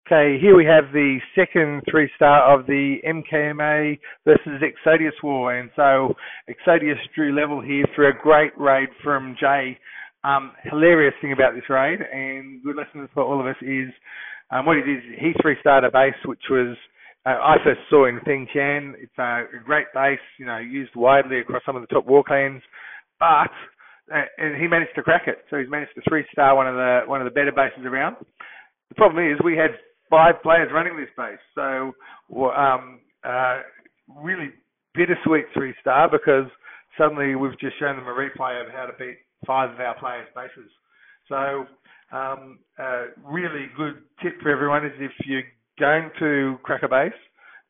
Okay, here we have the second 3-star of the MKMA versus Exodias war, and so Exodias drew level here for a great raid from Jay. Hilarious thing about this raid, and good lesson for all of us is what he did. He 3-starred a base which was I first saw in Feng Tian. It's a great base, used widely across some of the top war clans, but and he managed to crack it. So he's managed to 3-star one of the better bases around. The problem is we had 5 players running this base, so really bittersweet 3-star because suddenly we've just shown them a replay of how to beat 5 of our players' bases. So really good tip for everyone is if you're going to crack a base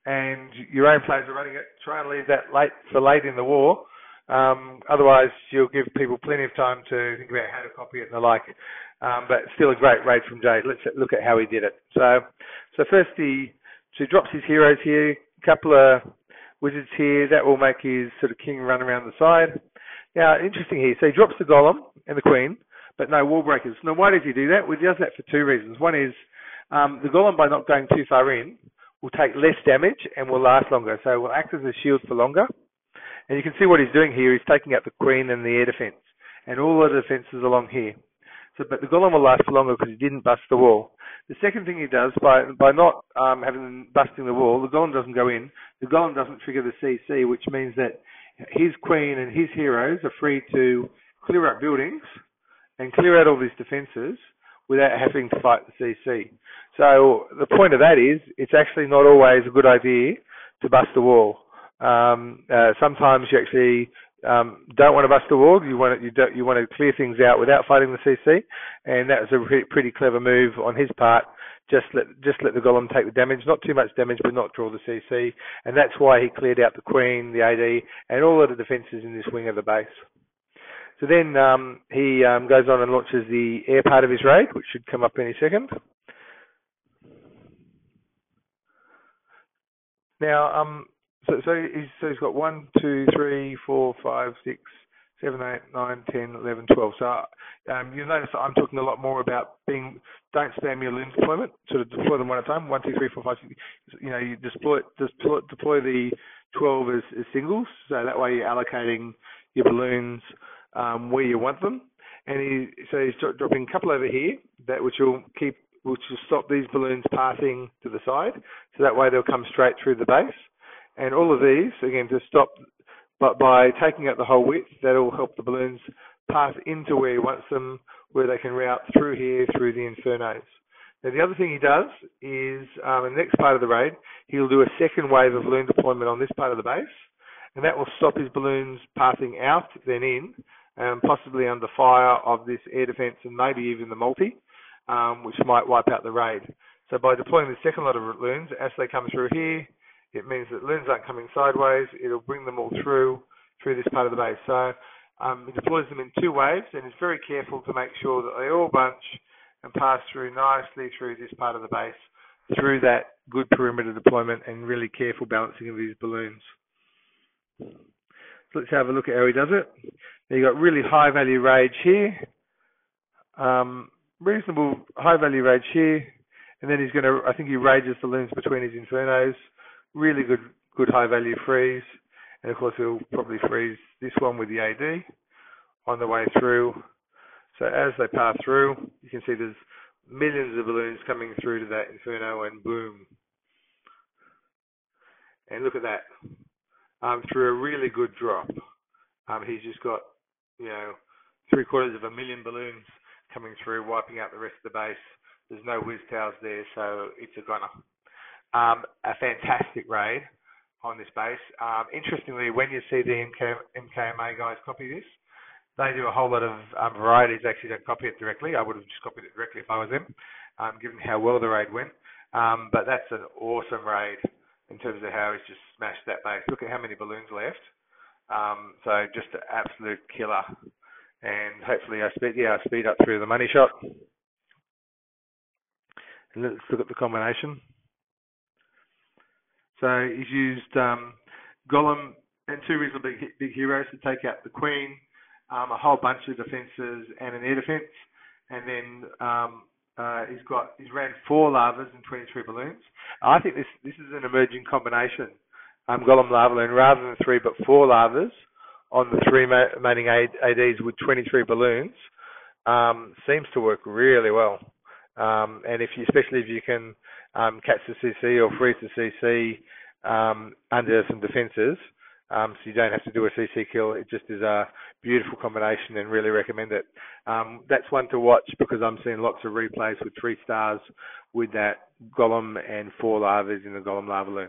and your own players are running it, try and leave that for late in the war. Otherwise, you'll give people plenty of time to think about how to copy it and the like. But still a great raid from Jay. Let's look at how he did it. So first he drops his heroes here, a couple of wizards here. That will make his sort of king run around the side. Now, interesting here. So he drops the golem and the queen, but no wall breakers. Now, why does he do that? Well, he does that for 2 reasons. One is the golem, by not going too far in, will take less damage and will last longer. So it will act as a shield for longer. And you can see what he's doing here. He's taking out the queen and the air defense and all the defenses along here. But the golem will last for longer because he didn't bust the wall. The second thing he does, by not busting the wall, the golem doesn't go in. The golem doesn't trigger the CC, which means that his queen and his heroes are free to clear up buildings and clear out all these defenses without having to fight the CC. So the point of that is it's actually not always a good idea to bust the wall. Sometimes you actually don't want to bust the wall. You want to clear things out without fighting the CC, and that was a pretty clever move on his part. Just let the golem take the damage, not too much damage, but not draw the CC, and that's why he cleared out the queen, the AD, and all of the defences in this wing of the base. So then he goes on and launches the air part of his raid, which should come up any second. Now, So he's got 1, 2, 3, 4, 5, 6, 7, 8, 9, 10, 11, 12. So you'll notice that I'm talking a lot more about don't spam your loon deployment, sort of deploy them one at a time, 1, 2, 3, 4, 5, 6. You deploy the 12 as singles, so that way you're allocating your balloons where you want them. And he's dropping a couple over here which will stop these balloons passing to the side, so that way they'll come straight through the base. And all of these, again, to stop, but by taking out the whole width, that'll help the balloons pass into where he wants them, where they can route through here, through the infernos. Now, the other thing he does is, in the next part of the raid, he'll do a second wave of balloon deployment on this part of the base, and that will stop his balloons passing out, then in, possibly under fire of this air defense and maybe even the multi, which might wipe out the raid. So by deploying the second lot of balloons, as they come through here, it means that loons aren't coming sideways. It'll bring them all through this part of the base. So he deploys them in 2 waves and is very careful to make sure that they all bunch and pass through nicely through this part of the base, through that good perimeter deployment and really careful balancing of these balloons. So let's have a look at how he does it. Now you've got really high value rage here, reasonable high value rage here, and then I think he rages the loons between his infernos. Really good high value freeze, and of course he'll probably freeze this one with the AD on the way through. So as they pass through, you can see there's millions of balloons coming through to that inferno, and boom. And look at that, through a really good drop. He's just got 750,000 balloons coming through, wiping out the rest of the base. There's no whiz towers there, so it's a goner. A fantastic raid on this base. Interestingly, when you see the MKMA guys copy this, they do a whole lot of varieties. Actually, don't copy it directly. I would have just copied it directly if I was them, given how well the raid went. But that's an awesome raid in terms of how he's just smashed that base. Look at how many balloons left. So just an absolute killer. And hopefully I speed up through the money shot. And let's look at the combination. So he's used golem and 2 reasonably big heroes to take out the queen, a whole bunch of defences and an air defence, and then He's ran 4 larvas and 23 balloons. I think this is an emerging combination. Golem larva balloon, rather than 3 but 4 larvas on the 3 mating ADs with 23 balloons, seems to work really well. And especially if you can catch the CC or freeze the CC under some defences, so you don't have to do a CC kill. It just is a beautiful combination and really recommend it. That's one to watch because I'm seeing lots of replays with 3 stars with that golem and 4 larvas in the golem larva balloon.